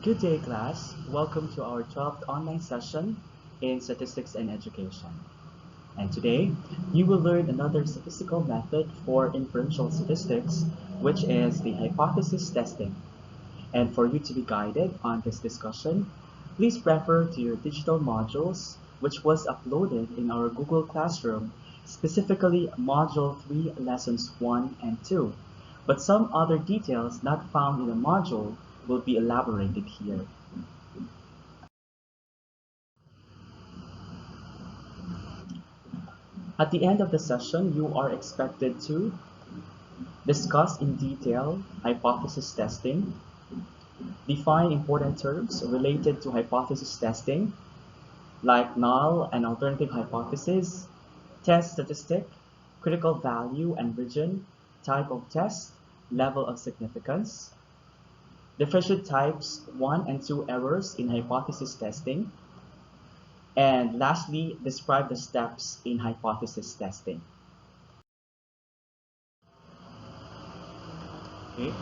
Good day, class. Welcome to our 12th online session in Statistics and Education. And today, you will learn another statistical method for inferential statistics, which is the hypothesis testing. And for you to be guided on this discussion, please refer to your digital modules, which was uploaded in our Google Classroom, specifically Module 3, Lessons 1 and 2. But some other details not found in the module will be elaborated here. At the end of the session, you are expected to discuss in detail hypothesis testing, define important terms related to hypothesis testing, like null and alternative hypothesis, test statistic, critical value and region, type of test, level of significance, differentiate types 1 and 2 errors in hypothesis testing, and lastly, describe the steps in hypothesis testing. Okay.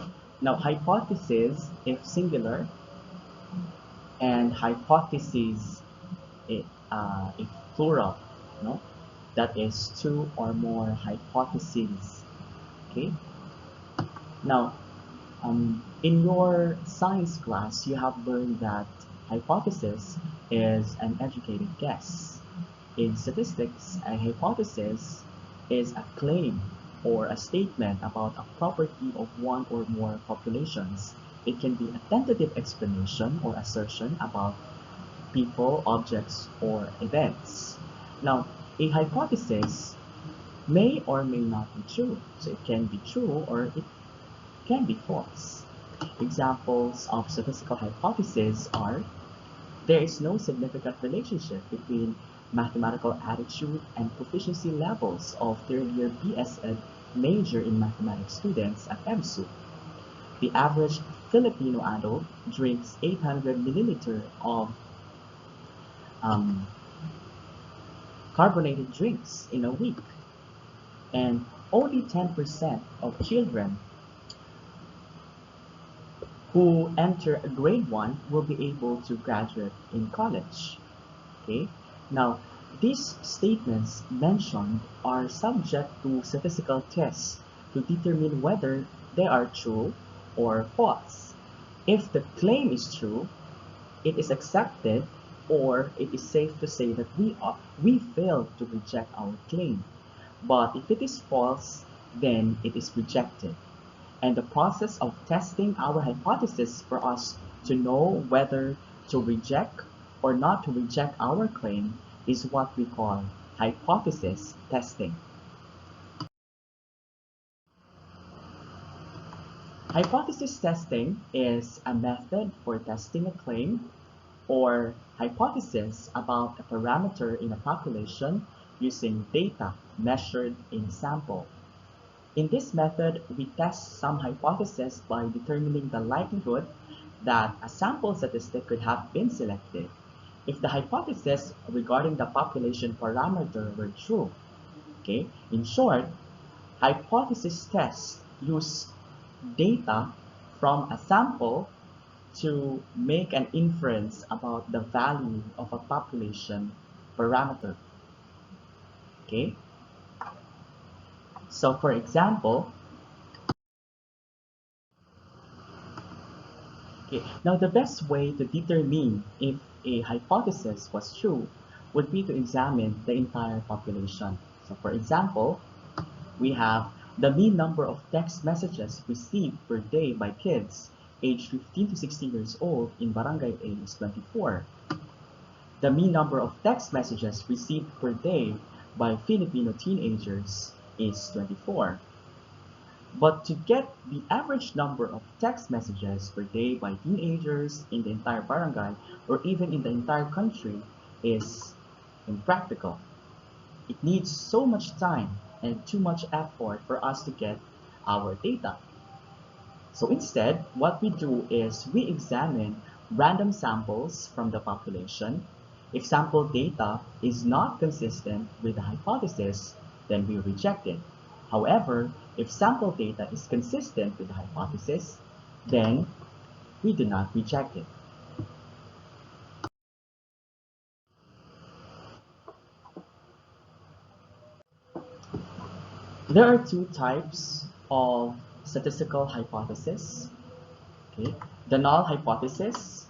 Now, hypothesis, if singular, and hypotheses, if plural, no, that is two or more hypotheses. Okay. Now, in your science class, you have learned that hypothesis is an educated guess. In statistics, a hypothesis is a claim or a statement about a property of one or more populations. It can be a tentative explanation or assertion about people, objects, or events. Now, a hypothesis may or may not be true. So it can be true or it can be false. Examples of statistical hypotheses are: there is no significant relationship between mathematical attitude and proficiency levels of third-year BS Ed major in mathematics students at EMSU. The average Filipino adult drinks 800 milliliters of um, carbonated drinks in a week, and only 10% of children who enter grade 1 will be able to graduate in college. Okay? Now, these statements mentioned are subject to statistical tests to determine whether they are true or false. If the claim is true, it is accepted, or it is safe to say that we failed to reject our claim. But if it is false, then it is rejected. And the process of testing our hypothesis for us to know whether to reject or not to reject our claim is what we call hypothesis testing. Hypothesis testing is a method for testing a claim or hypothesis about a parameter in a population using data measured in a sample. In this method, we test some hypotheses by determining the likelihood that a sample statistic could have been selected if the hypothesis regarding the population parameter were true. Okay? In short, hypothesis tests use data from a sample to make an inference about the value of a population parameter. Okay? So for example, okay, now the best way to determine if a hypothesis was true would be to examine the entire population. So for example, we have the mean number of text messages received per day by kids aged 15 to 16 years old in Barangay A is 24. The mean number of text messages received per day by Filipino teenagers is 24. But to get the average number of text messages per day by teenagers in the entire barangay or even in the entire country is impractical. It needs so much time and too much effort for us to get our data. So instead, what we do is we examine random samples from the population. If sample data is not consistent with the hypothesis, then we reject it. However, if sample data is consistent with the hypothesis, then we do not reject it. There are two types of statistical hypothesis. Okay? The null hypothesis,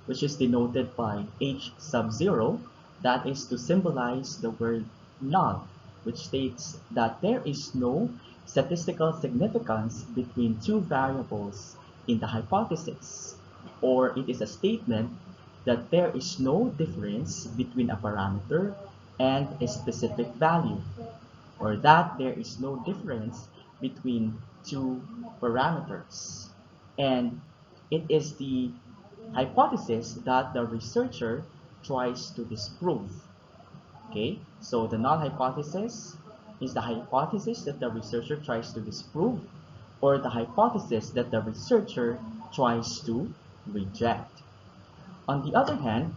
which is denoted by H sub 0, that is to symbolize the word null, which states that there is no statistical significance between two variables in the hypothesis, or it is a statement that there is no difference between a parameter and a specific value, or that there is no difference between two parameters. And it is the hypothesis that the researcher tries to disprove. Okay, so the null hypothesis is the hypothesis that the researcher tries to disprove, or the hypothesis that the researcher tries to reject. On the other hand,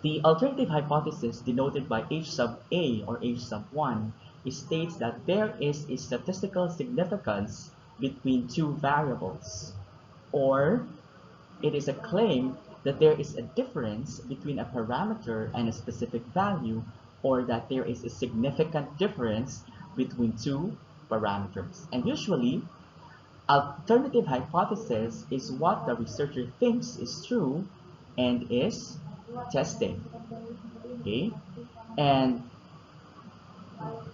the alternative hypothesis, denoted by H sub A or H sub 1, states that there is a statistical significance between two variables, or it is a claim that there is a difference between a parameter and a specific value, or that there is a significant difference between two parameters. And usually, alternative hypothesis is what the researcher thinks is true and is testing. Okay? And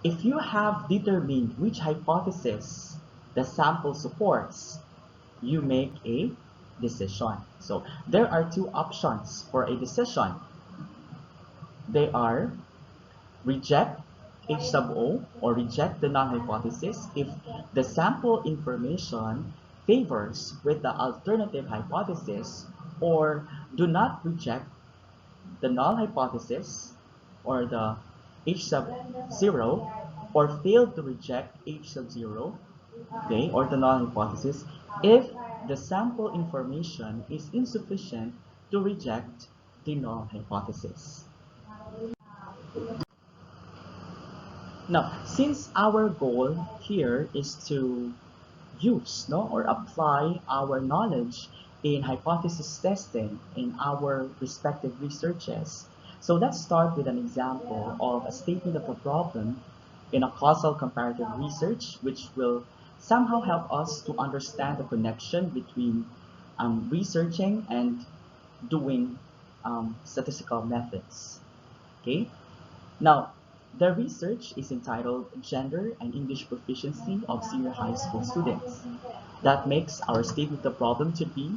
if you have determined which hypothesis the sample supports, you make a decision. So there are two options for a decision. They are reject H sub O, or reject the null hypothesis if the sample information favors with the alternative hypothesis, or do not reject the null hypothesis or the H sub 0, or fail to reject H sub 0, okay, or the null hypothesis if the sample information is insufficient to reject the null hypothesis. Now, since our goal here is to use, no, or apply our knowledge in hypothesis testing in our respective researches, so let's start with an example of a statement of a problem in a causal comparative research, which will somehow help us to understand the connection between researching and doing statistical methods. Okay, now the research is entitled Gender and English Proficiency of Senior High School Students. That makes our statement of the problem to be: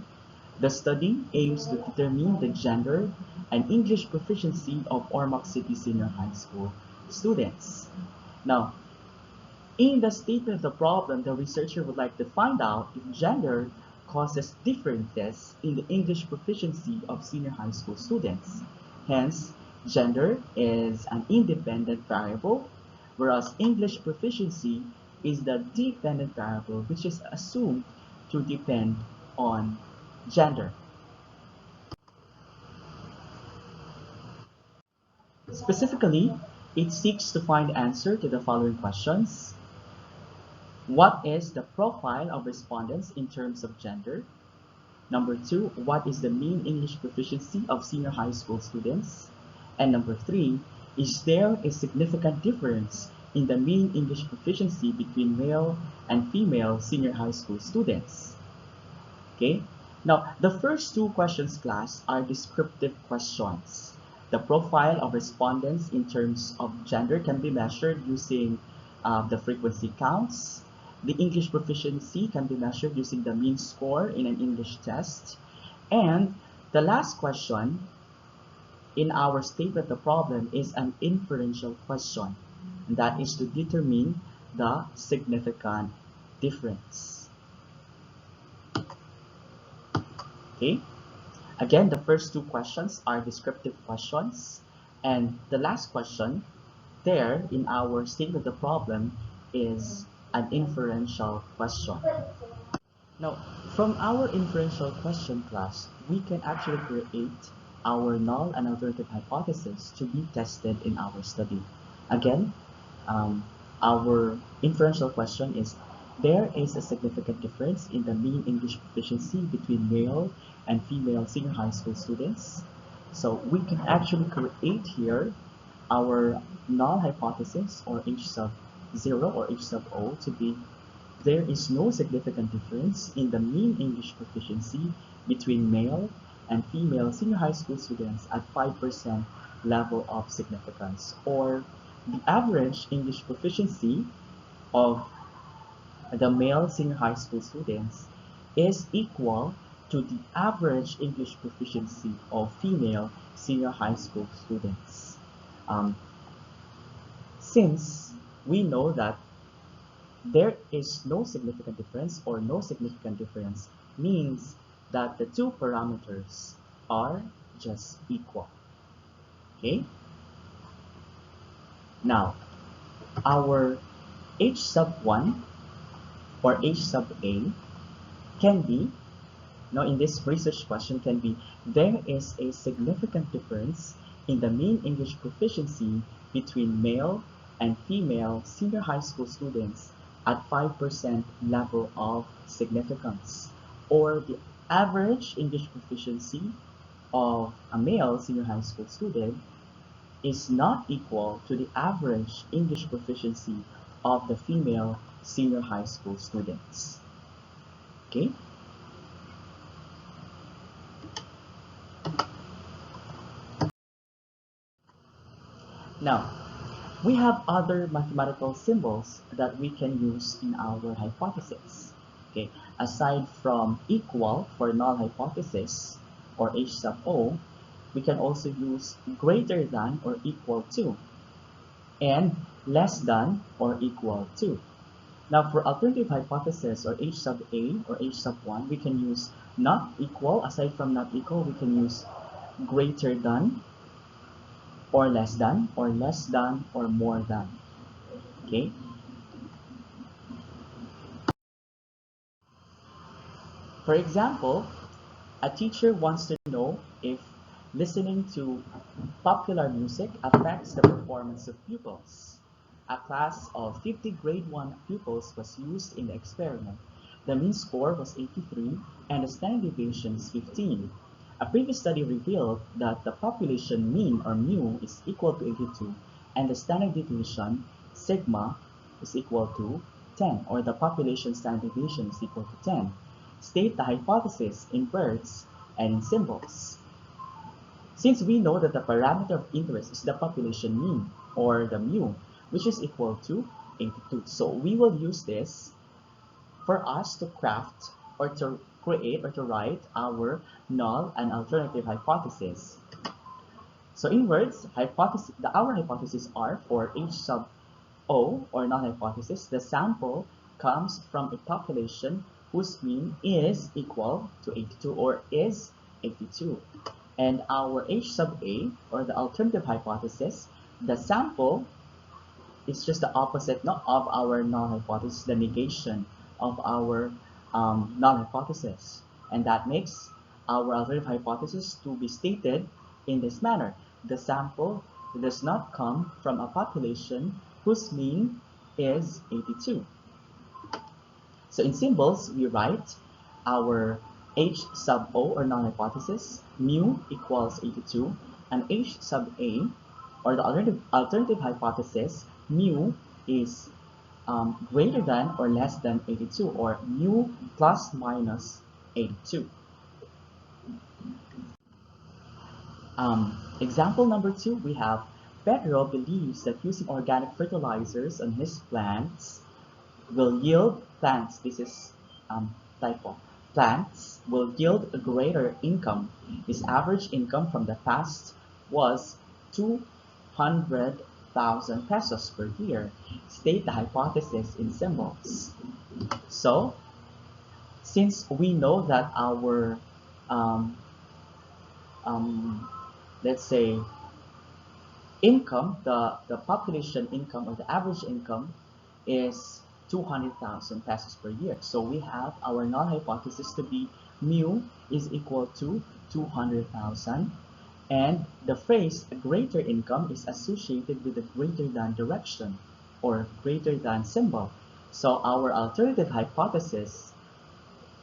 the study aims to determine the gender and English proficiency of Ormoc City Senior High School students. Now, in the statement of the problem, the researcher would like to find out if gender causes differences in the English proficiency of senior high school students. Hence, gender is an independent variable, whereas English proficiency is the dependent variable, which is assumed to depend on gender. Specifically, it seeks to find the answer to the following questions. What is the profile of respondents in terms of gender? Number 2, what is the mean English proficiency of senior high school students? And number 3, is there a significant difference in the mean English proficiency between male and female senior high school students? Okay, now the first two questions, class, are descriptive questions. The profile of respondents in terms of gender can be measured using the frequency counts. The English proficiency can be measured using the mean score in an English test. And the last question in our statement of the problem is an inferential question, and that is to determine the significant difference. Okay, again, the first two questions are descriptive questions, and the last question there in our statement of the problem is an inferential question. Now, from our inferential question, class, we can actually create our null and alternative hypothesis to be tested in our study. Again, our inferential question is: there is a significant difference in the mean English proficiency between male and female senior high school students. So we can actually create here our null hypothesis, or H sub 0 or H sub O to be there is no significant difference in the mean English proficiency between male and female senior high school students at 5% level of significance, or the average English proficiency of the male senior high school students is equal to the average English proficiency of female senior high school students. Um, since we know that there is no significant difference, or no significant difference means that the two parameters are just equal. Okay? Now, our H sub 1 or H sub A can be, in this research question can be, there is a significant difference in the mean English proficiency between male and female senior high school students at 5% level of significance, or the average English proficiency of a male senior high school student is not equal to the average English proficiency of the female senior high school students. Okay? Now, we have other mathematical symbols that we can use in our hypothesis. Okay, aside from equal for null hypothesis or H sub O, we can also use greater than or equal to, and less than or equal to. Now, for alternative hypothesis or H sub A or H sub 1, we can use not equal. Aside from not equal, we can use greater than or less than or more than. Okay? For example, a teacher wants to know if listening to popular music affects the performance of pupils. A class of 50 grade 1 pupils was used in the experiment. The mean score was 83 and the standard deviation is 15. A previous study revealed that the population mean or mu is equal to 82 and the standard deviation sigma is equal to 10, or the population standard deviation is equal to 10. State the hypothesis in words and in symbols. Since we know that the parameter of interest is the population mean, or the mu, which is equal to 82. So we will use this for us to craft or to create or to write our null and alternative hypothesis. So in words, our hypotheses are for H sub O or null hypothesis, the sample comes from a population whose mean is equal to 82 or is 82. And our H sub A or the alternative hypothesis, the sample is just the opposite of our null hypothesis, the negation of our null hypothesis. And that makes our alternative hypothesis to be stated in this manner. The sample does not come from a population whose mean is 82. So in symbols, we write our H sub O or null hypothesis, mu equals 82, and H sub A or the alternative hypothesis, mu is greater than or less than 82, or mu plus minus 82. Example number 2, we have Pedro believes that using organic fertilizers on his plants will yield plants. This is typo. Plants will yield a greater income. His average income from the past was 200,000 pesos per year. State the hypothesis in symbols. So, since we know that our let's say income, the population income or the average income is 200,000 pesos per year. So we have our null hypothesis to be mu is equal to 200,000, and the phrase greater income is associated with the greater than direction or greater than symbol. So our alternative hypothesis,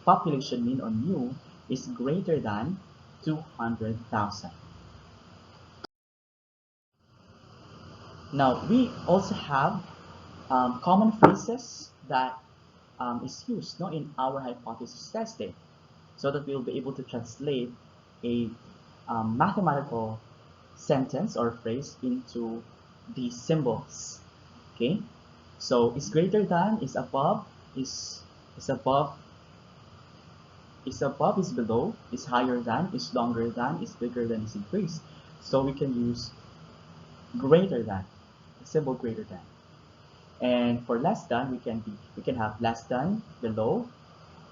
population mean or mu, is greater than 200,000. Now we also have common phrases that is used, no, in our hypothesis testing, so that we'll be able to translate a mathematical sentence or phrase into these symbols. Okay, so is greater than, is above, is above, is below, is higher than, is longer than, is bigger than, is increased. So we can use greater than, the symbol greater than. And for less than, we can have less than, below,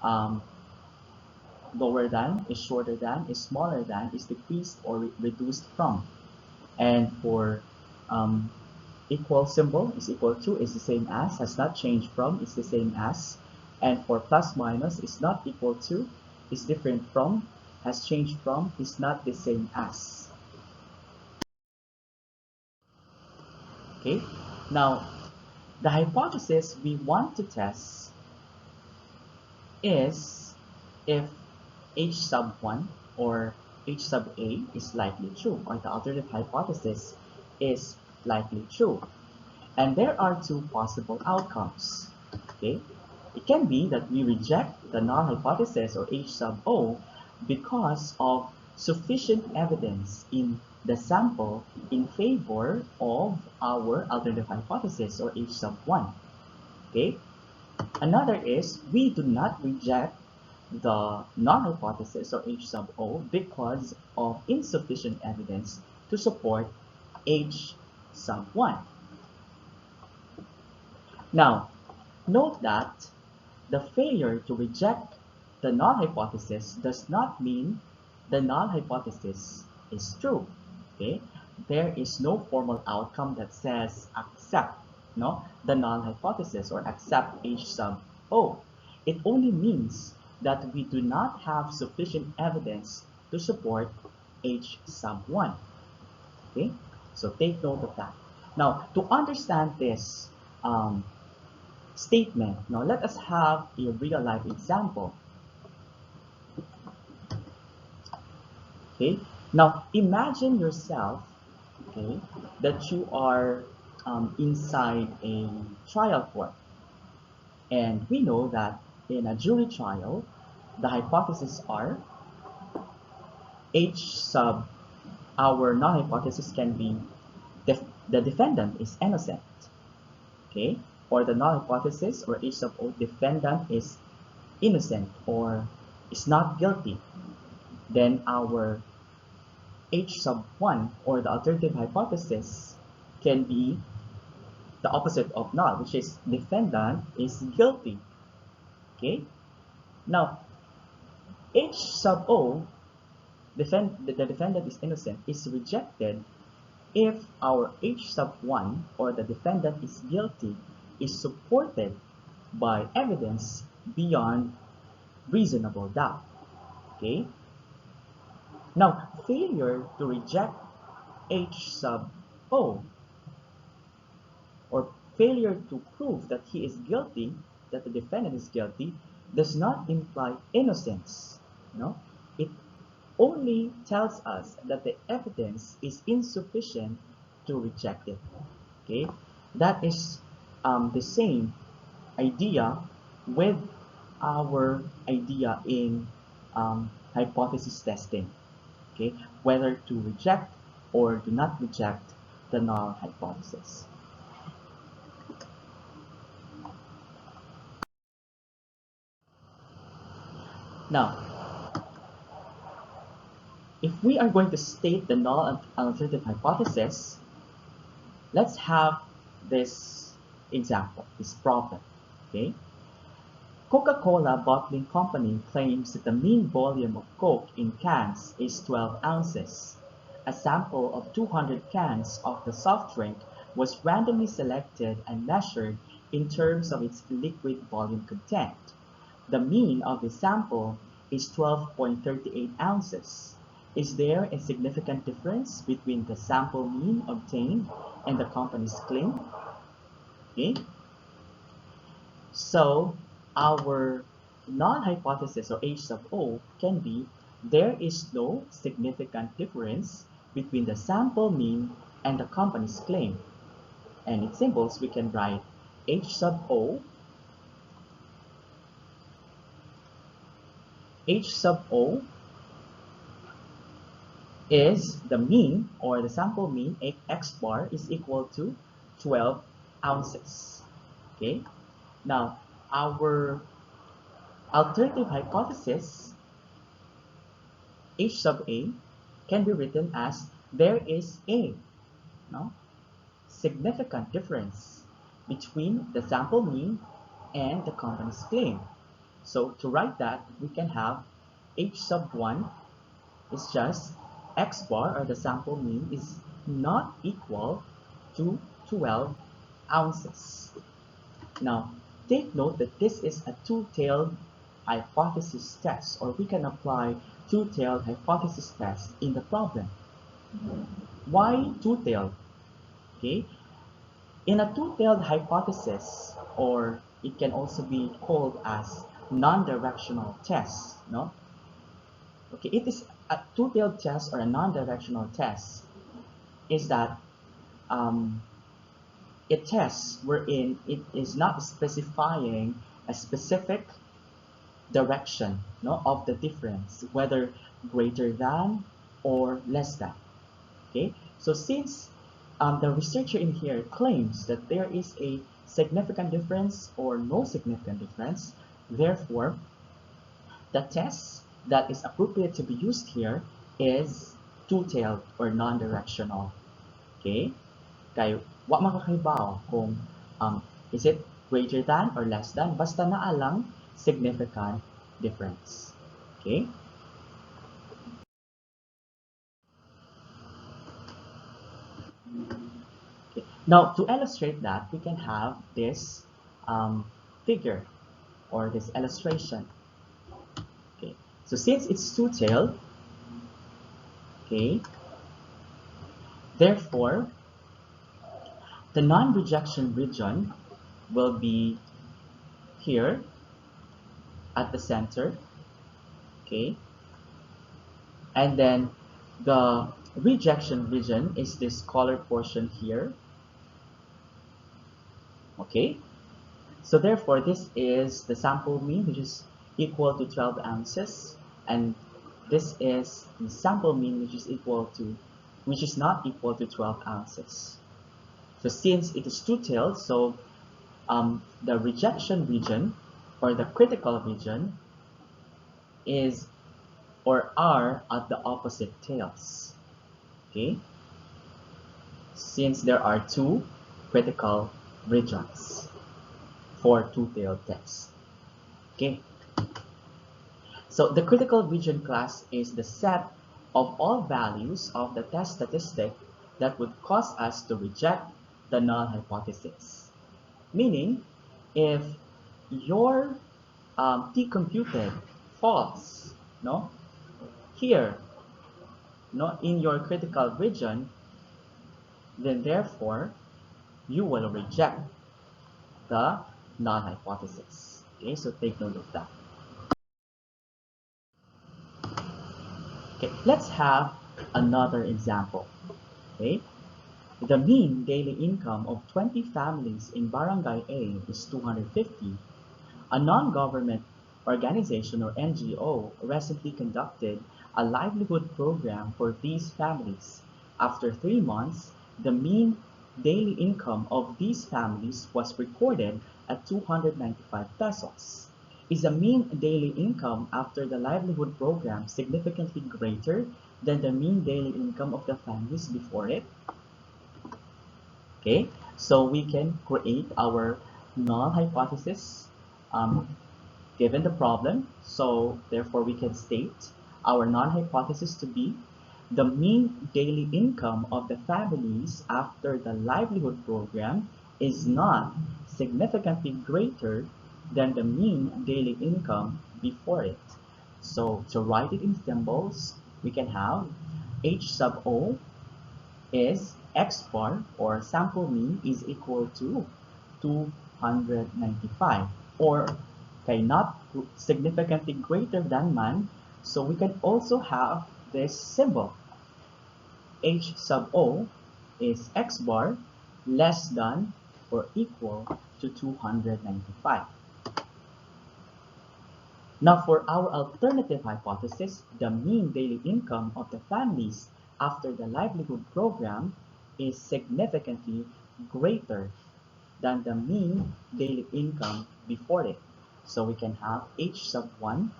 um, lower than, is shorter than, is smaller than, is decreased or reduced from. And for um, equal symbol, is equal to, is the same as, has not changed from, is the same as. And for plus minus, is not equal to, is different from, has changed from, is not the same as. Okay, now the hypothesis we want to test is if H sub 1 or H sub A is likely true, or the alternative hypothesis is likely true. And there are two possible outcomes. Okay, it can be that we reject the null hypothesis or H sub O because of sufficient evidence in the sample in favor of our alternative hypothesis or H sub 1. Okay, another is we do not reject the null hypothesis or H sub O because of insufficient evidence to support H sub 1. Now, note that the failure to reject the null hypothesis does not mean the null hypothesis is true. Okay? There is no formal outcome that says accept, no, the null hypothesis or accept H sub O. It only means that we do not have sufficient evidence to support H sub 1. Okay? So take note of that. Now, to understand this statement, now let us have a real life example. Okay, now imagine yourself, okay, that you are inside a trial court, and we know that in a jury trial the hypotheses are H sub, our null hypothesis can be the defendant is innocent, okay, or the null hypothesis or H sub O, defendant is innocent or is not guilty. Then our H sub 1 or the alternative hypothesis can be the opposite of null, which is defendant is guilty. Okay, now H sub O, the defendant is innocent, is rejected if our H sub 1 or the defendant is guilty is supported by evidence beyond reasonable doubt. Okay, now failure to reject H sub O or failure to prove that he is guilty, that the defendant is guilty, does not imply innocence. No, it only tells us that the evidence is insufficient to reject it. Okay, that is the same idea with our idea in hypothesis testing. Okay, whether to reject or do not reject the null hypothesis. Now, if we are going to state the null and alternative hypothesis, let's have this example, this problem. Okay, Coca-Cola Bottling Company claims that the mean volume of Coke in cans is 12 ounces. A sample of 200 cans of the soft drink was randomly selected and measured in terms of its liquid volume content. The mean of the sample is 12.38 ounces. Is there a significant difference between the sample mean obtained and the company's claim? Okay. So our null hypothesis or H sub O can be there is no significant difference between the sample mean and the company's claim. And in symbols we can write H sub O, H sub O is the mean, or the sample mean, X bar is equal to 12 ounces. Okay. Now, our alternative hypothesis, H sub A, can be written as there is a, no, significant difference between the sample mean and the company's claim. So to write that, we can have H sub 1 is just X bar, or the sample mean, is not equal to 12 ounces. Now, take note that this is a two-tailed hypothesis test, or we can apply two-tailed hypothesis test in the problem. Why two-tailed? Okay, in a two-tailed hypothesis, or it can also be called as non-directional test, no? Okay, it is a two-tailed test or a non-directional test is that it tests wherein it is not specifying a specific direction, no, of the difference, whether greater than or less than. Okay, so since the researcher in here claims that there is a significant difference or no significant difference, therefore the test that is appropriate to be used here is two-tailed or non-directional. Okay, kay wa makakahibaw kung is it greater than or less than, basta naa lang significant difference. Okay. Okay. Now, to illustrate that, we can have this figure or this illustration. Okay. So since it's two-tailed, okay, therefore, the non-rejection region will be here at the center, okay, and then the rejection region is this colored portion here, okay. So therefore, this is the sample mean, which is equal to 12 ounces, and this is the sample mean, which is not equal to 12 ounces. So since it is two-tailed, so the rejection region or the critical region is or are at the opposite tails. Okay, since there are two critical regions for two-tailed tests. Okay, so the critical region class is the set of all values of the test statistic that would cause us to reject the null hypothesis. Meaning, if your t computed false, no, here, no, in your critical region, then therefore you will reject the null hypothesis. Okay, so take note of that. Okay, let's have another example. Okay, the mean daily income of 20 families in Barangay A is 250. A non-government organization or NGO recently conducted a livelihood program for these families. After 3 months, the mean daily income of these families was recorded at 295 pesos. Is the mean daily income after the livelihood program significantly greater than the mean daily income of the families before it? Okay, so we can create our null hypothesis given the problem. So therefore we can state our null hypothesis to be the mean daily income of the families after the livelihood program is not significantly greater than the mean daily income before it. So to write it in symbols, we can have H sub O is X bar, or sample mean, is equal to 295, or okay, not significantly greater than man, so we can also have this symbol. H sub O is X bar less than or equal to 295. Now for our alternative hypothesis, the mean daily income of the families after the livelihood program is significantly greater than the mean daily income before it. So we can have H sub 1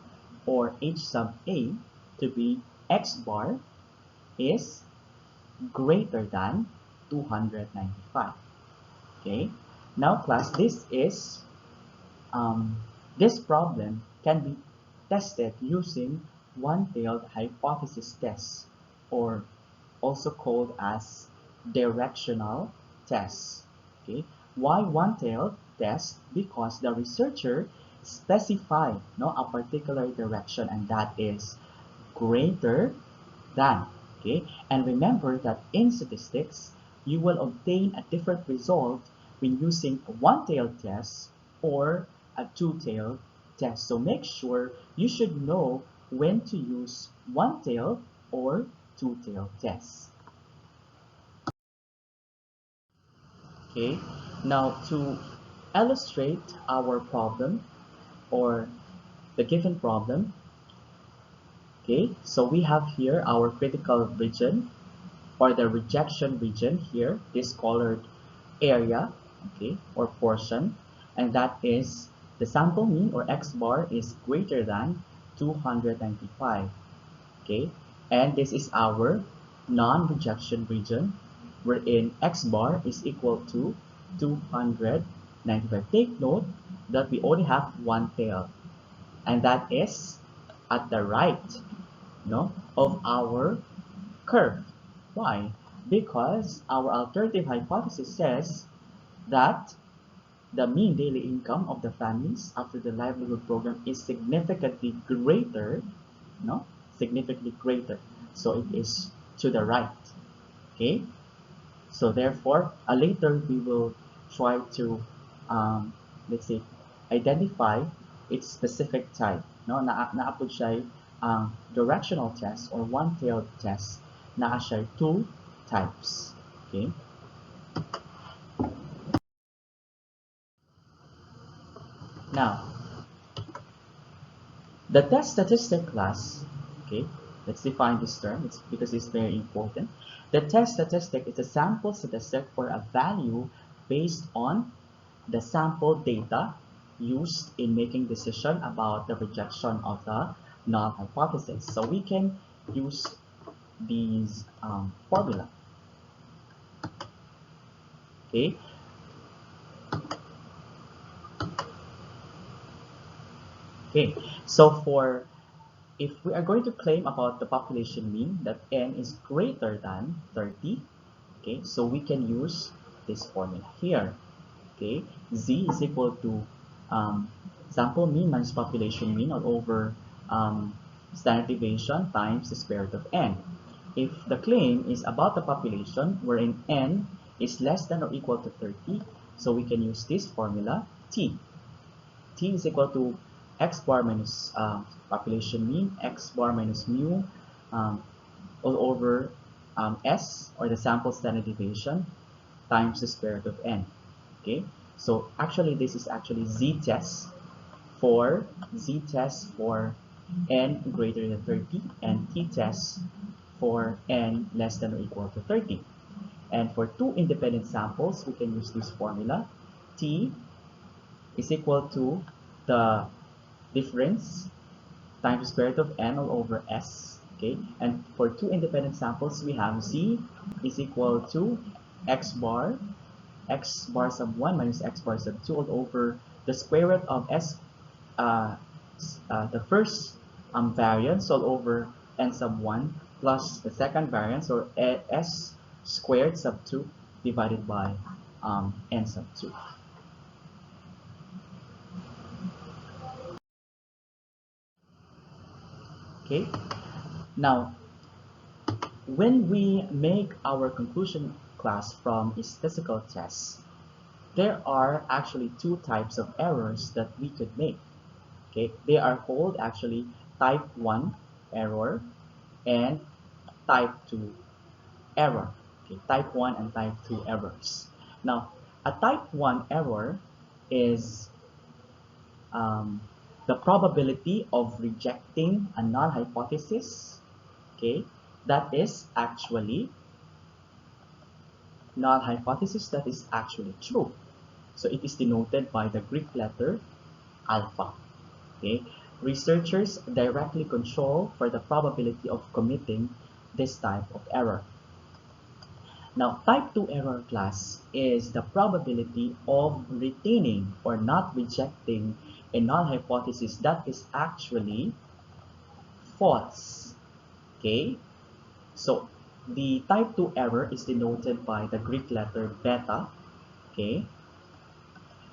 or H sub A to be X bar is greater than 295. Okay. Now class, um, this problem can be tested using one-tailed hypothesis test, or also called as directional test. Okay. Why one-tailed test? Because the researcher specified a particular direction, and that is greater than. Okay, and remember that in statistics, you will obtain a different result when using a one-tailed test or a two-tailed test. So make sure you should know when to use one-tailed or two-tailed tests. Okay, now to illustrate our problem or the given problem, okay, so we have here our critical region or the rejection region here, this colored area, okay, or portion, and that is the sample mean or X bar is greater than 295, okay, and this is our non-rejection region wherein X bar is equal to 295. Take note that we only have one tail, and that is at the right, of our curve. Why? Because our alternative hypothesis says that the mean daily income of the families after the livelihood program is significantly greater, significantly greater. So it is to the right. Okay. So therefore, later we will try to, let's say, identify its specific type. No, naa po siya directional test or one-tailed test. Naa siya two types. Okay. Now, the test statistic class, okay, let's define this term because it's very important. The test statistic is a sample statistic for a value based on the sample data used in making decision about the rejection of the null hypothesis. So we can use these formula. Okay. Okay. So if we are going to claim about the population mean that n is greater than 30, okay, so we can use this formula here. Okay, z is equal to sample mean minus population mean all over standard deviation times the square root of n. If the claim is about the population wherein n is less than or equal to 30, so we can use this formula t. T is equal to x bar minus population mean, x bar minus mu all over s, or the sample standard deviation, times the square root of n. Okay, so actually this is actually for n greater than 30 and t test for n less than or equal to 30. And for two independent samples, we can use this formula. T is equal to the difference times the square root of n all over s. Okay, and for two independent samples, we have z is equal to x bar sub 1 minus x bar sub 2 all over the square root of the first variance all over n sub 1 plus the second variance, or s squared sub 2 divided by n sub 2. Okay, now when we make our conclusion class from a statistical test, there are actually two types of errors that we could make. Okay, they are called actually type 1 error and type 2 error. Okay, type 1 and type 2 errors. Now, A type 1 error is the probability of rejecting a null hypothesis, okay, that is actually null hypothesis that is actually true. So it is denoted by the Greek letter alpha. Okay, researchers directly control for the probability of committing this type of error. Now, type 2 error class is the probability of retaining or not rejecting a null hypothesis that is actually false. Okay, so the type 2 error is denoted by the Greek letter beta. Okay,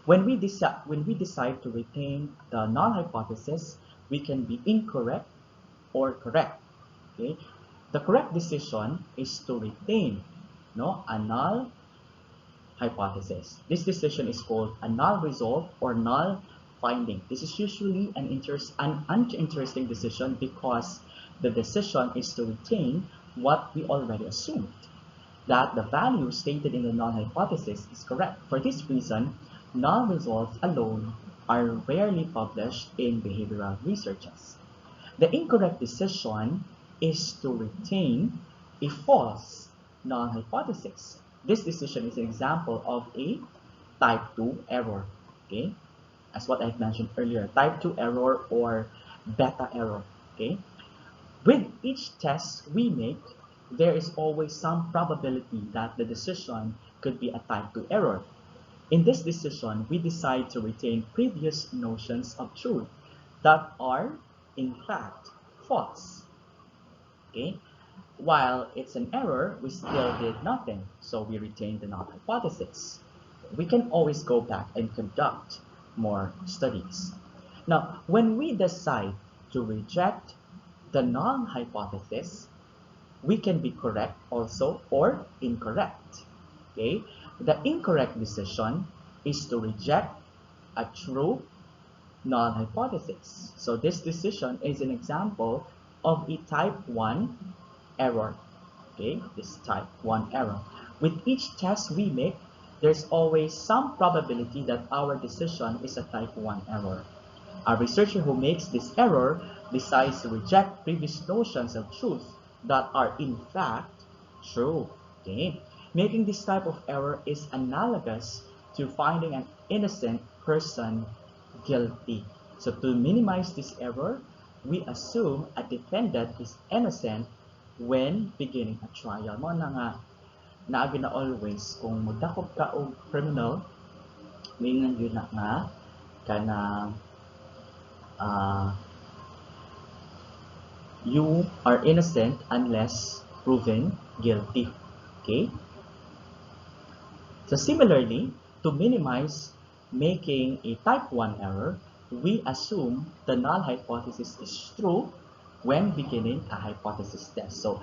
when we decide to retain the null hypothesis, we can be incorrect or correct. Okay, the correct decision is to retain a null hypothesis. This decision is called a null result or null finding. This is usually an uninteresting decision because the decision is to retain what we already assumed, that the value stated in the null hypothesis is correct. For this reason, null results alone are rarely published in behavioral researches. The incorrect decision is to retain a false null hypothesis. This decision is an example of a type 2 error. Okay, as what I've mentioned earlier, type 2 error or beta error. Okay, with each test we make, there is always some probability that the decision could be a type 2 error. In this decision, we decide to retain previous notions of truth that are, in fact, false. Okay? While it's an error, we still did nothing, so we retain the null hypothesis. We can always go back and conduct more studies. Now, when we decide to reject the null hypothesis, we can be correct also or incorrect. Okay? The incorrect decision is to reject a true null hypothesis. So this decision is an example of a type 1 error. Okay, this type 1 error. With each test we make, there's always some probability that our decision is a type 1 error. A researcher who makes this error decides to reject previous notions of truth that are in fact true. Okay? Making this type of error is analogous to finding an innocent person guilty. So to minimize this error, we assume a defendant is innocent when beginning a trial. Mo na nga, naagi na always, kung magdakop ka o criminal, mingan yun na nga, kana you are innocent unless proven guilty. Okay? So similarly, to minimize making a type 1 error, we assume the null hypothesis is true when beginning a hypothesis test. So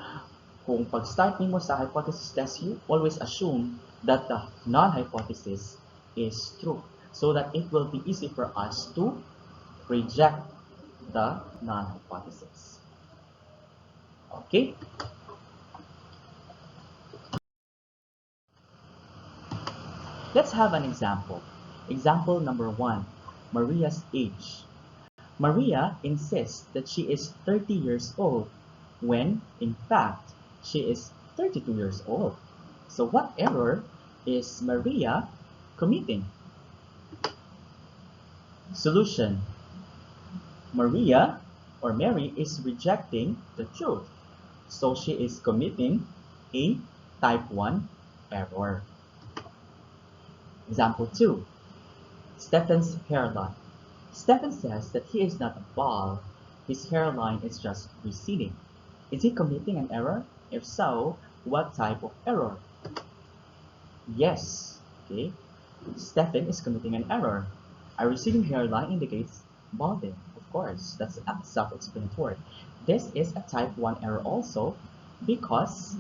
kung pag-start mo sa hypothesis test, you always assume that the null hypothesis is true so that it will be easy for us to reject the null hypothesis. Okay? Let's have an example. Example number 1, Maria's age. Maria insists that she is 30 years old when, in fact, she is 32 years old. So what error is Maria committing? Solution. Maria or Mary is rejecting the truth. So she is committing a type 1 error. Example 2. Stephen's hairline. Stephen says that he is not bald, his hairline is just receding. Is he committing an error? If so, what type of error? Yes, okay. Stephen is committing an error. A receding hairline indicates balding. Of course, that's self-explanatory. This is a type 1 error also because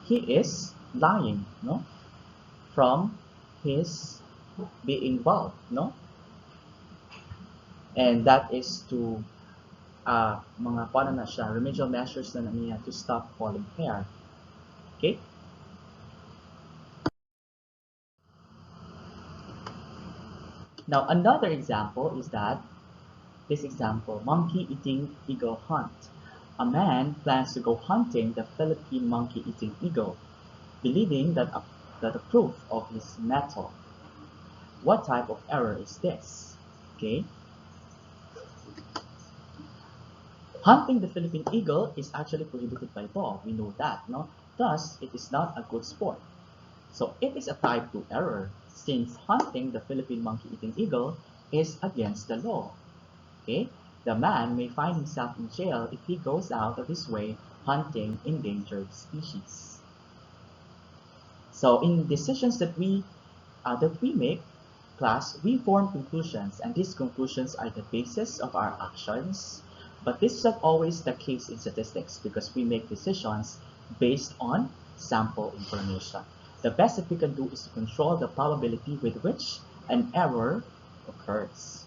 he is lying, no? From his being bald, no? And that is to mga paano na siya, remedial measures na niya to stop falling hair. Okay? Now, another example is that this example, monkey eating eagle hunt. A man plans to go hunting the Philippine monkey eating eagle, believing that a proof of his mettle. What type of error is this? Okay, hunting the Philippine eagle is actually prohibited by law. We know that, no? Thus, it is not a good sport. So it is a type 2 error since hunting the Philippine monkey-eating eagle is against the law. Okay? The man may find himself in jail if he goes out of his way hunting endangered species. So in decisions that we make, class, we form conclusions, and these conclusions are the basis of our actions. But this is not always the case in statistics because we make decisions based on sample information. The best that we can do is to control the probability with which an error occurs.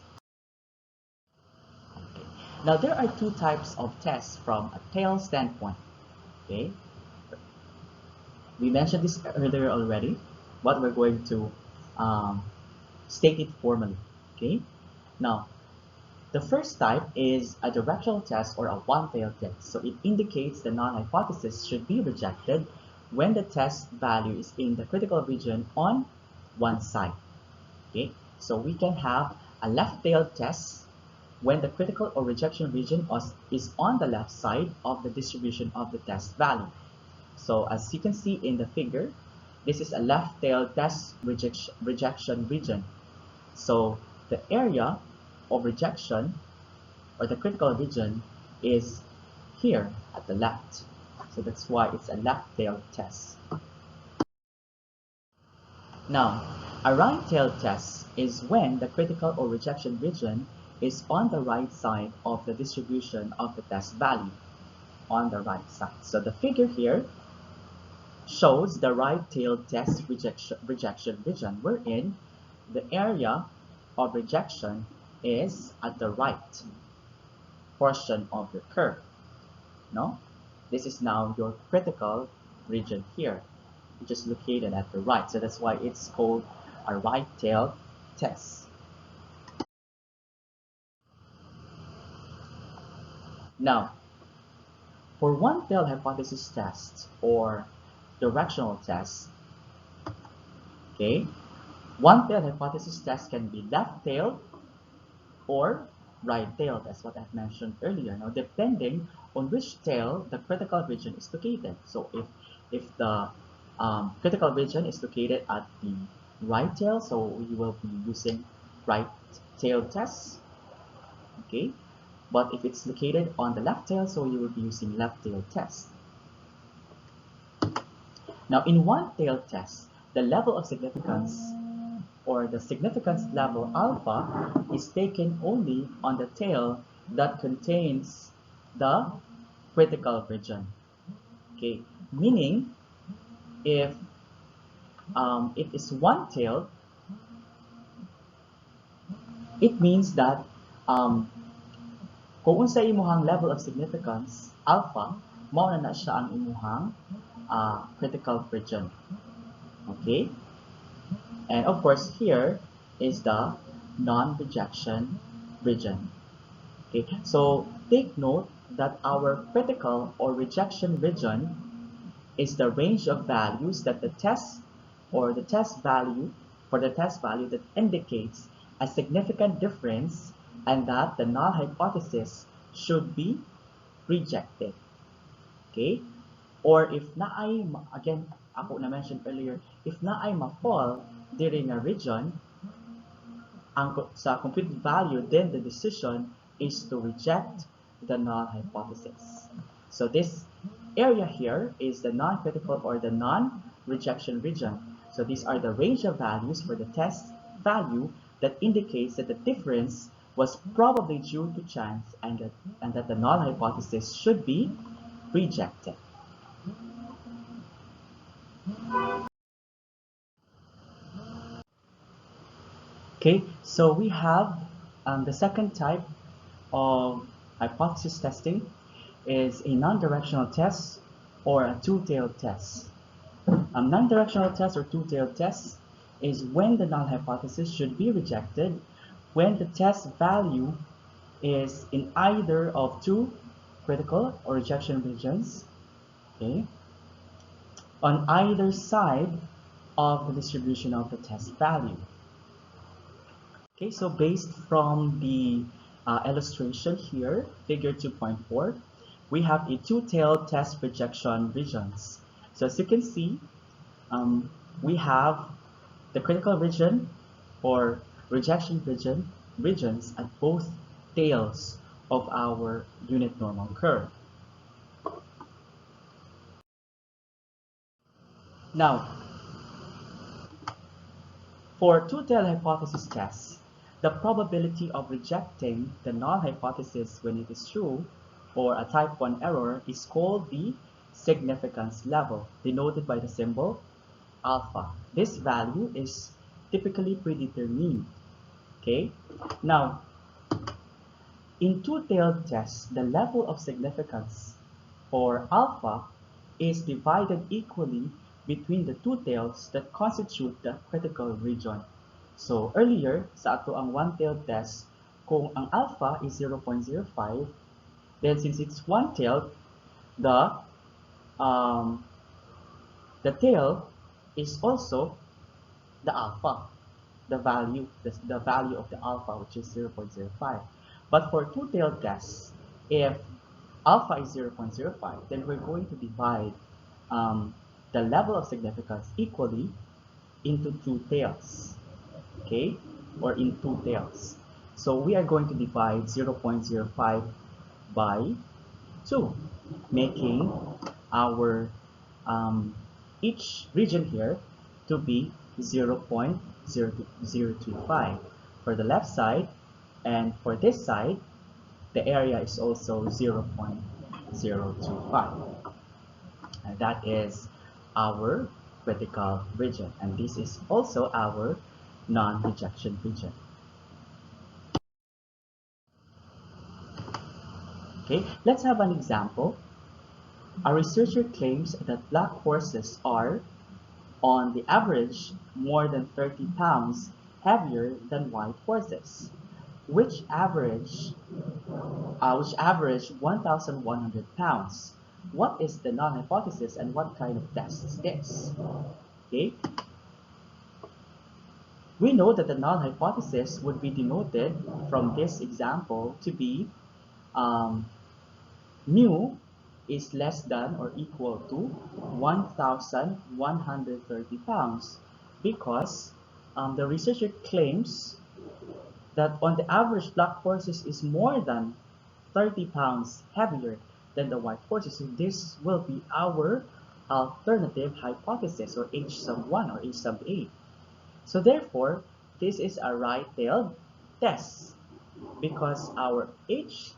Okay. Now there are two types of tests from a tail standpoint. Okay, we mentioned this earlier already, but we're going to um, state it formally. Okay, now the first type is a directional test or a one-tailed test. So it indicates the null hypothesis should be rejected when the test value is in the critical region on one side. Okay, so we can have a left-tailed test when the critical or rejection region is on the left side of the distribution of the test value. So as you can see in the figure, this is a left-tailed test rejection region. So the area of rejection or the critical region is here at the left. So that's why it's a left-tailed test. Now, a right-tailed test is when the critical or rejection region is on the right side of the distribution of the test value, on the right side. So the figure here shows the right-tailed test rejection region, wherein the area of rejection is at the right portion of your curve. No? This is now your critical region here, which is located at the right. So that's why it's called a right-tailed test. Now, for one-tailed hypothesis test or directional test, okay, one-tailed hypothesis test can be left-tailed or right-tailed, as what I've mentioned earlier. Now, depending on which tail the critical region is located. So if the critical region is located at the right tail, so we will be using right-tail test. Okay, but if it's located on the left tail, so you will be using left-tail test. Now, in one-tail test, the level of significance or the significance level alpha is taken only on the tail that contains the critical region. Okay, meaning if it is one-tailed, it means that kung unsa imuhang level of significance alpha, mao na siya ang imuhang critical region. Okay, and of course here is the non-rejection region. Okay, so take note that our critical or rejection region is the range of values that the test or the test value for the test value that indicates a significant difference and that the null hypothesis should be rejected. Okay? Or if naay, again, ako na mentioned earlier, if naay ma-fall during a region sa computed value, then the decision is to reject the null hypothesis. So this area here is the non-critical or the non-rejection region. So these are the range of values for the test value that indicates that the difference was probably due to chance and that the null hypothesis should be rejected. Okay, so we have the second type of hypothesis testing is a non-directional test or a two-tailed test. Non-directional test or two-tailed test is when the null hypothesis should be rejected when the test value is in either of two critical or rejection regions, okay, on either side of the distribution of the test value. Okay, so based from the illustration here, figure 2.4, we have a two-tailed test rejection regions. So as you can see, we have the critical region or rejection regions at both tails of our unit normal curve. Now, for two-tailed hypothesis tests, the probability of rejecting the null hypothesis when it is true or a type 1 error is called the significance level, denoted by the symbol alpha. This value is typically predetermined. Okay? Now, in two-tailed tests, the level of significance for alpha is divided equally between the two tails that constitute the critical region. So earlier, sa ato ang one-tailed test, kung ang alpha is 0.05, then since it's one-tailed, um, the tail is also the alpha, the value of the alpha, which is 0.05. But for two-tailed tests, if alpha is 0.05, then we're going to divide the level of significance equally into two tails, okay, or in two tails. So we are going to divide 0.05 by 2, making our each region here to be 0.025 for the left side, and for this side, the area is also 0.025. And that is our critical region, and this is also our non-rejection region. Okay, let's have an example. A researcher claims that black horses are, on the average, more than 30 pounds heavier than white horses, which average 1,100 pounds. What is the null hypothesis and what kind of test is this? Okay. We know that the null hypothesis would be denoted from this example to be mu is less than or equal to 1,130 pounds because the researcher claims that on the average black horses is more than 30 pounds heavier than the white horses. So this will be our alternative hypothesis, or H sub 1 or H sub A. So therefore, this is a right-tailed test because our H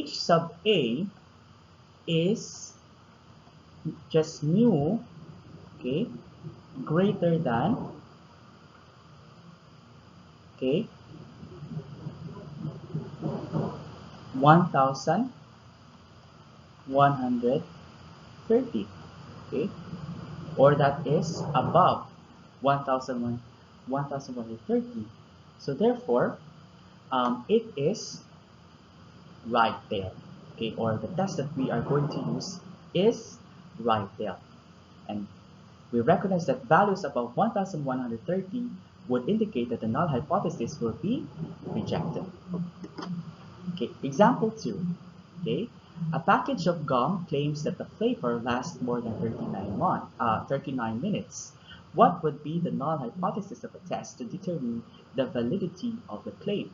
sub A is just mu, okay, greater than, okay, 1,130, okay, or that is above 1,130. So therefore, it is right tail, okay, or the test that we are going to use is right tail, and we recognize that values above 1,130 would indicate that the null hypothesis will be rejected. Okay, example 2. Okay, a package of gum claims that the flavor lasts more than 39 minutes. What would be the null hypothesis of a test to determine the validity of the claim?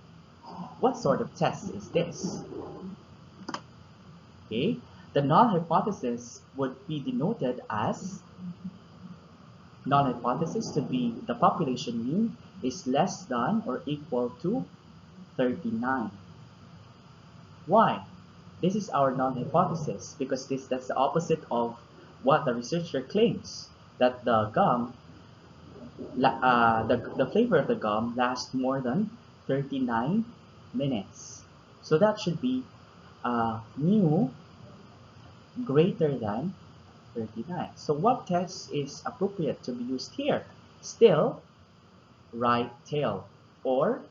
What sort of test is this? Okay, the null hypothesis would be denoted as null hypothesis to be the population mean is less than or equal to 39. Why? This is our null hypothesis because that's the opposite of what the researcher claims, that the gum, the flavor of the gum lasts more than 39 minutes. So that should be mu greater than 39. So what test is appropriate to be used here? Still, right tail or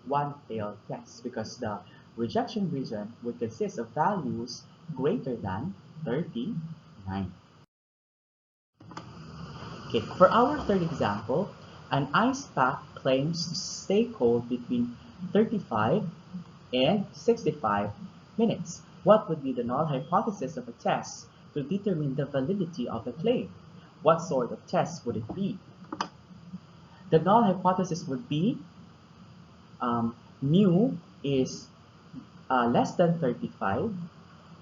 one tail test, because the rejection region would consist of values greater than 39. Okay, for our third example, an ice pack claims to stay cold between 35 and 65 minutes. What would be the null hypothesis of a test to determine the validity of the claim? What sort of test would it be? The null hypothesis would be mu is less than 35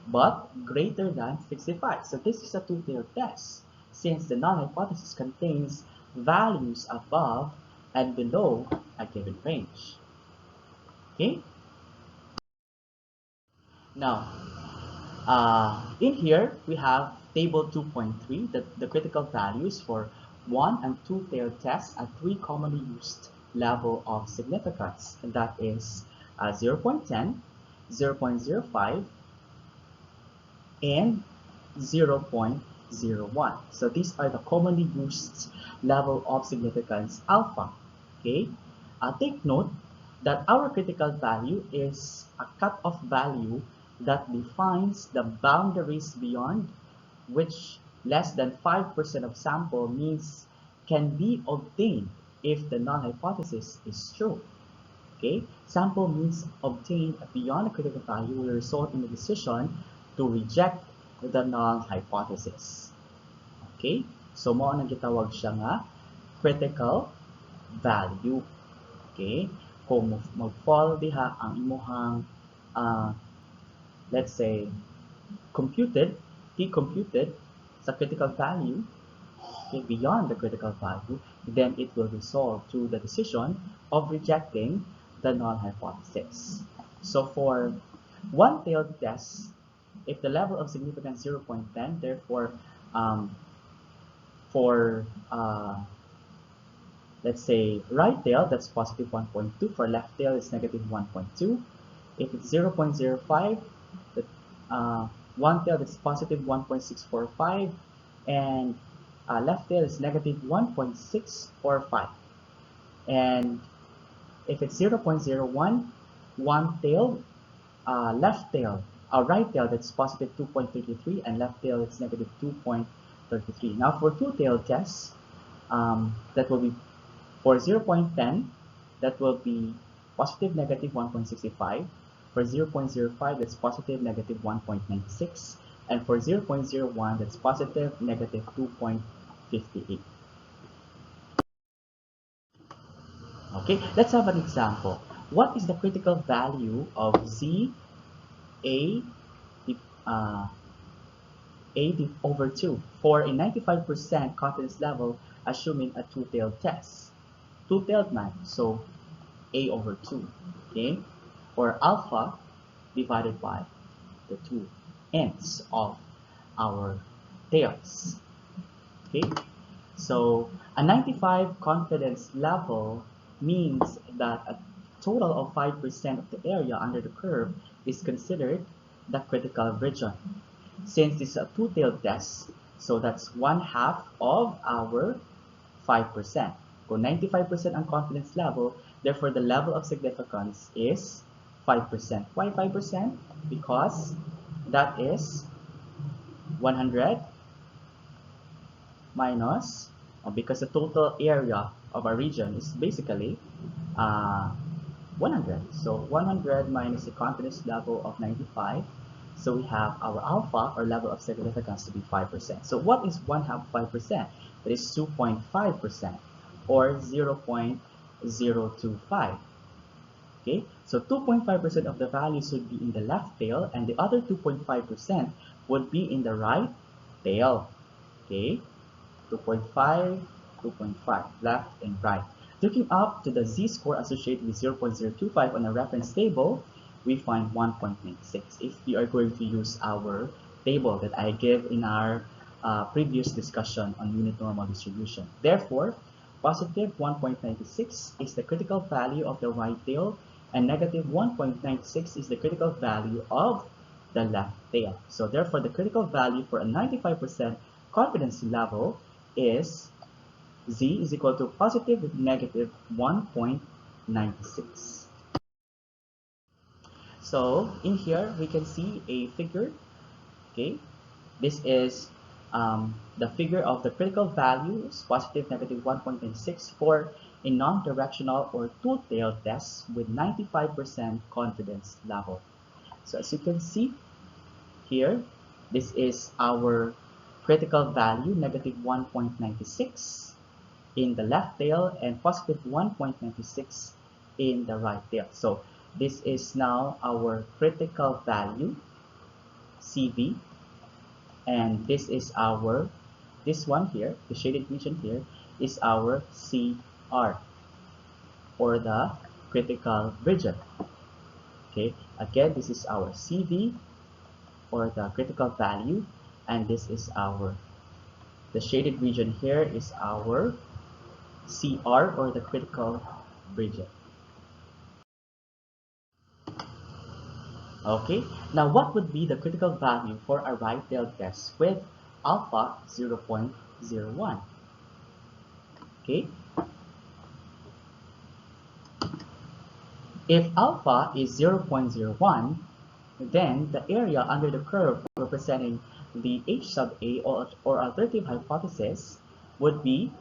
but greater than 65. So this is a two-tailed test since the null hypothesis contains values above and below a given range. Okay? Now, in here, we have table 2.3, the critical values for one and two-tailed tests at three commonly used level of significance, and that is 0.10, 0.05, and 0.01. So these are the commonly used level of significance alpha. Okay, take note that our critical value is a cutoff value that defines the boundaries beyond which less than 5% of sample means can be obtained if the null hypothesis is true. Okay, sample means obtained beyond a critical value will result in the decision to reject the null hypothesis. Okay, so mo ang gitawag siya nga critical value. Okay, kung mag-fall diha ang imuhang let's say computed, he-computed sa critical value, okay, beyond the critical value, then it will result to the decision of rejecting the null hypothesis. So for one-tailed test, if the level of significance 0.10, therefore for let's say right tail, that's positive 1.2. For left tail, it's negative 1.2. If it's 0.05, the one tail is positive 1.645, and left tail is negative 1.645. And if it's 0.01, one tail, left tail, right tail, that's positive 2.33, and left tail is negative 2.33. Now for two-tailed tests, that will be for 0.10, that will be positive negative 1.65. For 0.05, that's positive negative 1.96. And for 0.01, that's positive negative 2.58. Okay, let's have an example. What is the critical value of Z A over 2 for a 95% confidence level assuming a two-tailed test? Two-tailed man, so A over 2, okay? Or alpha divided by the two ends of our tails, okay? So a 95 confidence level means that a total of 5% of the area under the curve is considered the critical region. Since this is a two-tailed test, so that's 1/2 of our 5%. Kung 95% ang confidence level, therefore the level of significance is 5%. Why 5%? Because that is 100 minus, because the total area of our region is basically 100. So 100 minus the confidence level of 95. So we have our alpha, or level of significance, to be 5%. So what is 1/2 5%? That is 2.5%, or 0.025. Okay, so 2.5% of the values would be in the left tail, and the other 2.5% would be in the right tail. Okay, 2.5, 2.5, left and right. Looking up to the z-score associated with 0.025 on a reference table, we find 1.96 if we are going to use our table that I gave in our previous discussion on unit normal distribution. Therefore, positive 1.96 is the critical value of the right tail, and negative 1.96 is the critical value of the left tail. So therefore, the critical value for a 95% confidence level is z is equal to positive negative 1.96. So in here, we can see a figure. Okay, this is the figure of the critical values, positive negative 1.96 for a non-directional or two-tailed test with 95% confidence level. So as you can see here, this is our critical value, negative 1.96 in the left tail and positive 1.96 in the right tail. So this is now our critical value, CV, and this is our, this one here, the shaded region here, is our CR, or the critical region. Okay, again, this is our CV, or the critical value, and this is our, the shaded region here is our CR, or the critical region. Okay, now what would be the critical value for a right-tailed test with alpha 0.01? Okay, if alpha is 0.01, then the area under the curve representing the H sub A or alternative hypothesis would be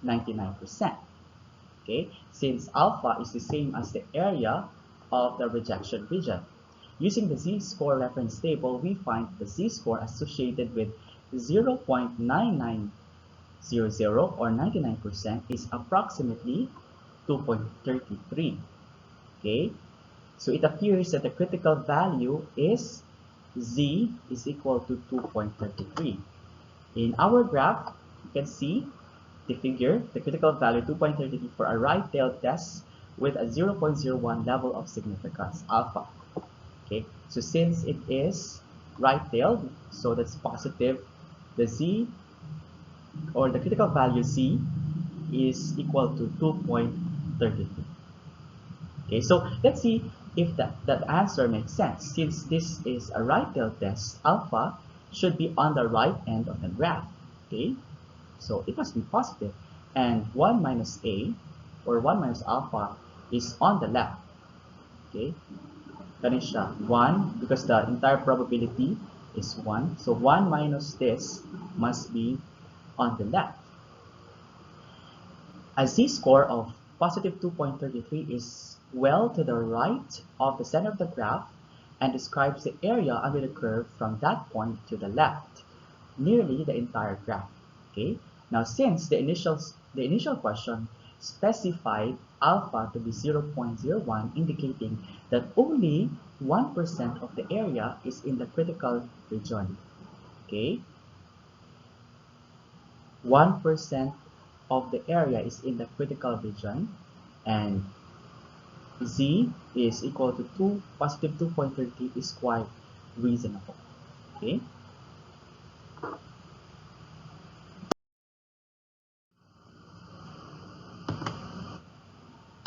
99%. Okay, since alpha is the same as the area of the rejection region. Using the z-score reference table, we find the z-score associated with 0.9900 or 99% is approximately 2.33. Okay, so it appears that the critical value is z is equal to 2.33. In our graph, you can see the figure, the critical value 2.33 for a right-tailed test with a 0.01 level of significance, alpha. Okay, so since it is right-tailed, so that's positive, the z, or the critical value z, is equal to 2.33. Okay, so let's see if that answer makes sense. Since this is a right-tailed test, alpha should be on the right end of the graph. Okay, so it must be positive, and 1 minus a, or 1 minus alpha, is on the left. Okay, ganun siya, 1, because the entire probability is 1. So 1 minus this must be on the left. A z-score of positive 2.33 is well to the right of the center of the graph and describes the area under the curve from that point to the left, nearly the entire graph. Okay, now since the initial question specified alpha to be 0.01, indicating that only 1% of the area is in the critical region. Okay, 1% of the area is in the critical region, and z is equal to 2, positive 2.30 is quite reasonable. Okay,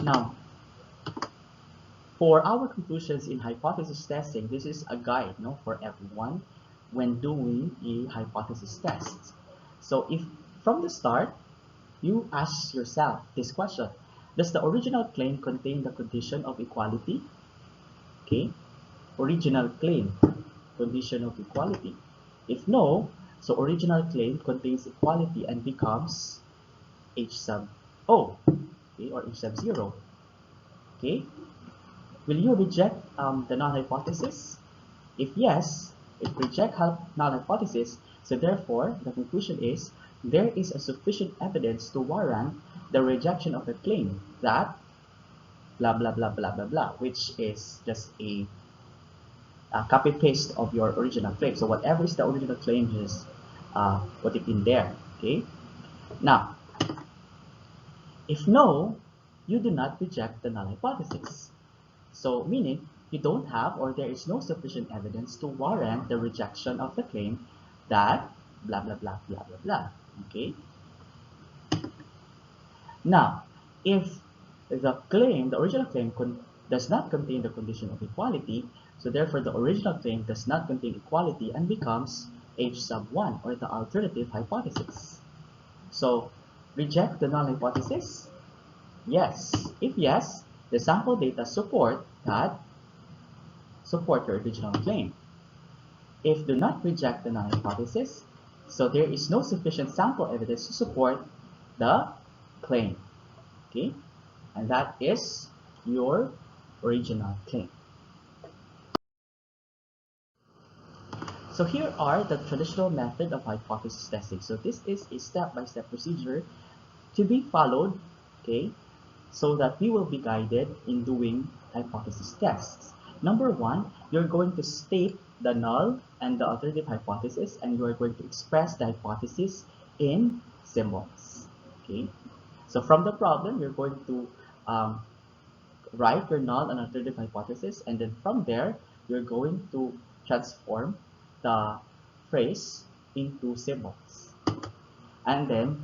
now for our conclusions in hypothesis testing, this is a guide, no, for everyone when doing a hypothesis test. So if from the start you ask yourself this question: does the original claim contain the condition of equality? Okay, original claim, condition of equality. If no, so original claim contains equality and becomes H sub O, okay, or H sub 0. Okay, will you reject the null hypothesis? If yes, if reject null hypothesis, so therefore the conclusion is there is a sufficient evidence to warrant the rejection of the claim that blah blah blah blah blah blah, which is just a copy paste of your original claim. So whatever is the original claim, just put it in there. Okay. Now, if no, you do not reject the null hypothesis. So meaning you don't have, or there is no sufficient evidence to warrant the rejection of the claim that blah blah blah blah blah blah. Okay. Now, if the claim, the original claim does not contain the condition of equality, so therefore the original claim does not contain equality and becomes H sub 1, or the alternative hypothesis. So reject the null hypothesis? Yes. If yes, the sample data support your original claim. If do not reject the null hypothesis, so there is no sufficient sample evidence to support the claim. Okay? And that is your original claim. So here are the traditional method of hypothesis testing. So this is a step-by-step procedure to be followed, okay, so that we will be guided in doing hypothesis tests. Number one, you're going to state the null and the alternative hypothesis, and you are going to express the hypothesis in symbols. Okay, so from the problem, you're going to write your null and alternative hypothesis, and then from there, you're going to transform the phrase into symbols. And then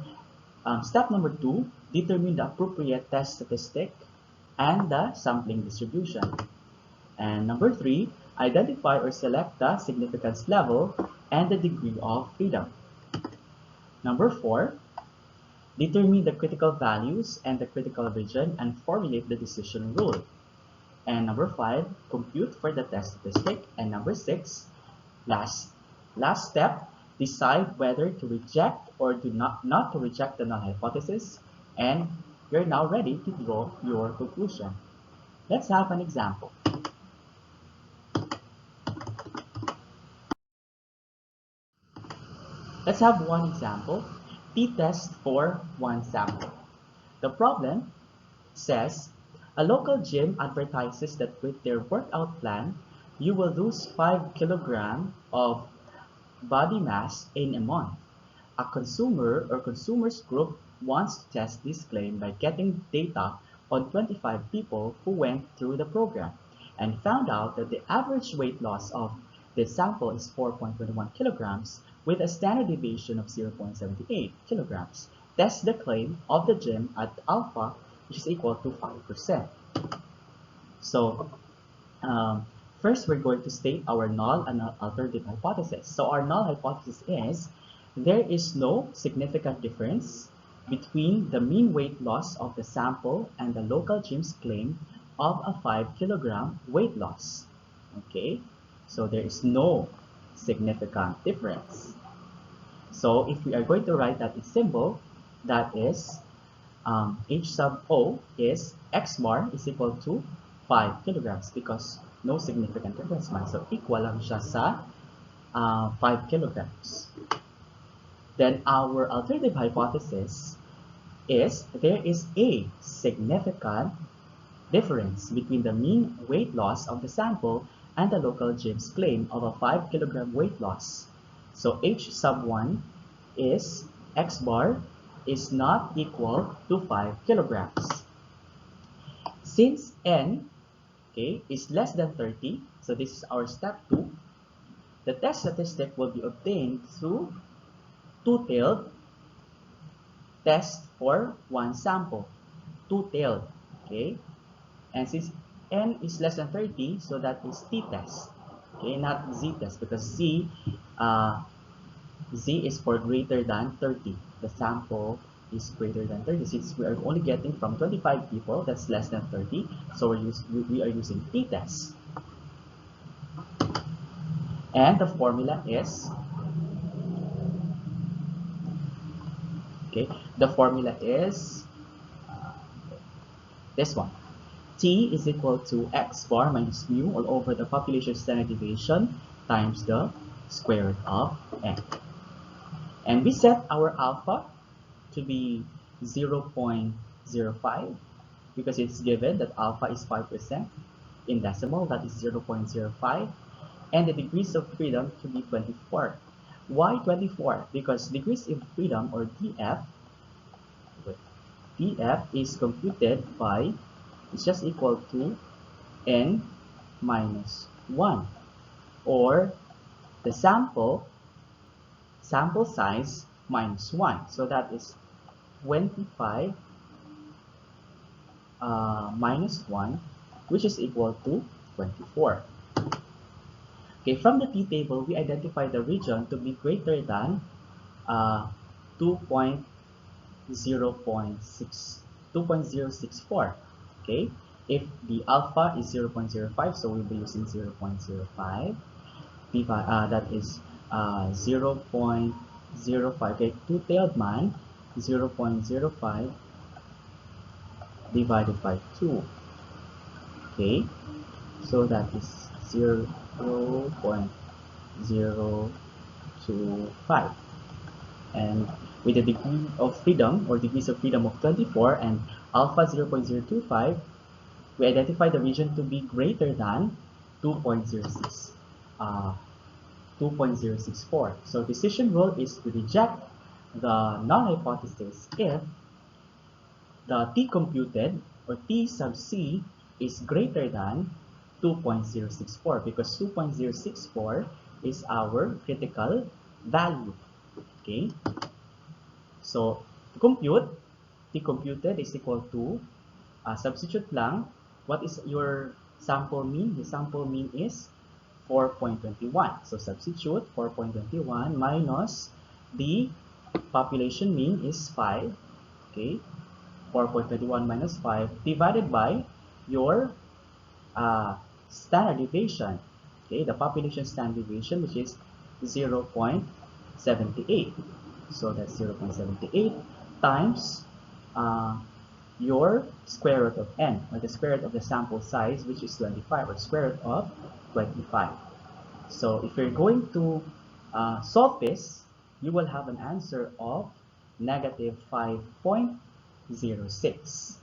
step number two, determine the appropriate test statistic and the sampling distribution. And number three, identify or select the significance level and the degree of freedom. Number four, determine the critical values and the critical region and formulate the decision rule. And number five, compute for the test statistic. And number six, last step, decide whether to reject or not to reject the null hypothesis, and you're now ready to draw your conclusion. Let's have an example. Let's have one example, t-test for one sample. The problem says, a local gym advertises that with their workout plan, you will lose 5 kilograms of body mass in a month. A consumer or consumers group wants to test this claim by getting data on 25 people who went through the program and found out that the average weight loss of the sample is 4.21 kilograms with a standard deviation of 0.78 kilograms. Test the claim of the gym at alpha, which is equal to 5%. So first, we're going to state our null and alternative hypothesis. So our null hypothesis is there is no significant difference between the mean weight loss of the sample and the local gym's claim of a 5 kilogram weight loss. Okay, so there is no significant difference. So if we are going to write that in symbol, that is H sub O is X bar is equal to 5 kilograms because no significant difference man. So equal lang siya sa 5 kilograms. Then our alternative hypothesis is there is a significant difference between the mean weight loss of the sample and the local gym's claim of a 5 kilogram weight loss. So H sub 1 is X bar is not equal to 5 kilograms. Since N, okay, is less than 30, so this is our step 2, the test statistic will be obtained through two-tailed test for one sample. Two-tailed, okay? And since N is less than 30, so that is t-test, okay, not z-test, because z is for greater than 30. The sample is greater than 30. Since we are only getting from 25 people, that's less than 30, so we are using t-test. And the formula is, okay, the formula is this one. T is equal to X bar minus mu all over the population standard deviation times the square root of N. And we set our alpha to be 0.05 because it's given that alpha is 5% in decimal, that is 0.05, and the degrees of freedom to be 24. Why 24? Because degrees of freedom, or df is computed by, it's just equal to n minus 1, or the sample size minus 1. So that is 25 minus 1 which is equal to 24. Okay, from the t-table, we identify the region to be greater than 2.064. Okay, if the alpha is 0.05, so we'll be using 0.05. That is 0.05. Okay, two-tailed man 0.05 divided by 2. Okay, so that is 0.025, and with the degree of freedom or degrees of freedom of 24 and alpha 0.025, we identify the region to be greater than 2.06, 2.064. So decision rule is to reject the null hypothesis if the t computed or t sub c is greater than 2.064, because 2.064 is our critical value. Okay, so to compute, t computed is equal to, substitute lang, what is your sample mean? The sample mean is 4.21. So substitute 4.21 minus the population mean is 5. Okay, 4.21 minus 5 divided by your standard deviation. Okay, the population standard deviation, which is 0.78. So that's 0.78 times your square root of n, or the square root of the sample size, which is 25, or square root of 25. So if you're going to solve this, you will have an answer of negative 5.06.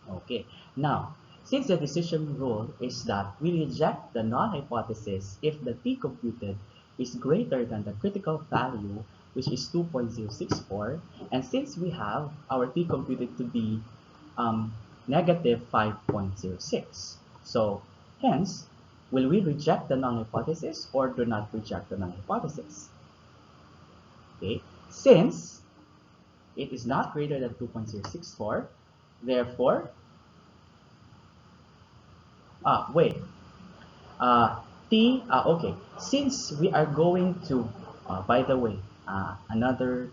Okay, now, since the decision rule is that we reject the null hypothesis if the t computed is greater than the critical value, which is 2.064, and since we have our t computed to be negative 5.06, so hence, will we reject the null hypothesis or do not reject the null hypothesis? Okay, since it is not greater than 2.064, therefore, okay, since we are going to, by the way, another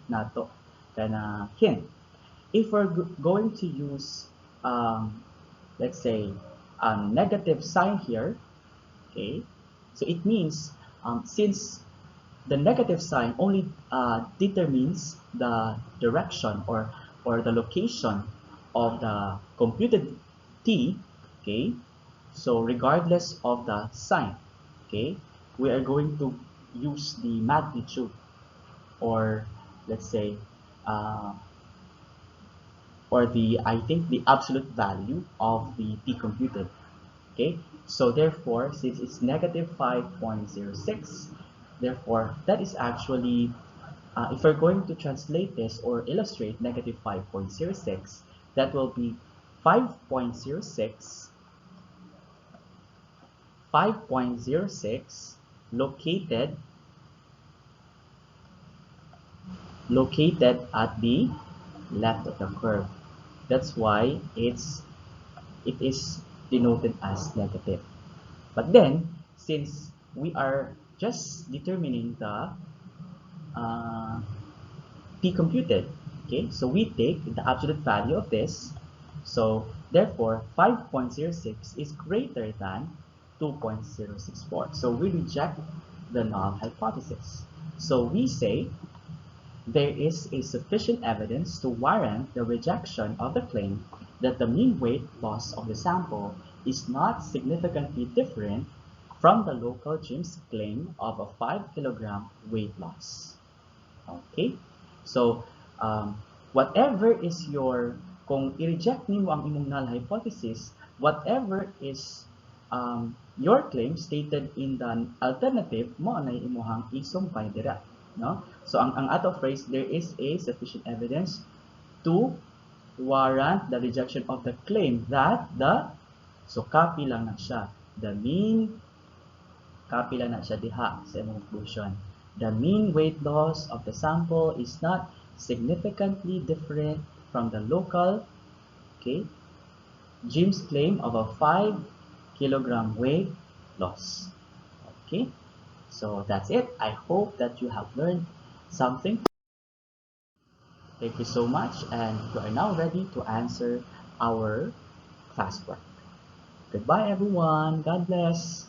nato kana hint. If we're going to use, let's say, a negative sign here, okay, so it means since the negative sign only determines the direction or the location of the computed t, okay, so regardless of the sign, okay, we are going to use the magnitude, or let's say or the, I think, the absolute value of the t computed. Okay, so therefore, since it's negative 5.06, therefore that is actually, if we're going to translate this or illustrate negative 5.06, that will be 5.06 located at the left of the curve. That's why it is denoted as negative. But then, since we are just determining the t computed, okay, so we take the absolute value of this. So therefore, 5.06 is greater than 2.064. So we reject the null hypothesis. So we say there is a sufficient evidence to warrant the rejection of the claim that the mean weight loss of the sample is not significantly different from the local Jim's claim of a 5 kilogram weight loss. Okay? So, whatever is your, kung i-reject nimo ang imong null hypothesis, whatever is your claim stated in the alternative, mo na imuhang isumpay dira. No? So, ang ato phrase, there is a sufficient evidence to warrant the rejection of the claim that the, so copy lang na siya, the mean, copy lang na siya diha sa imong conclusion. The mean weight loss of the sample is not significantly different from the local, okay, Jim's claim of a 5 kilogram weight loss. Okay, so that's it. I hope that you have learned something. Thank you so much, and we are now ready to answer our classwork. Goodbye, everyone. God bless.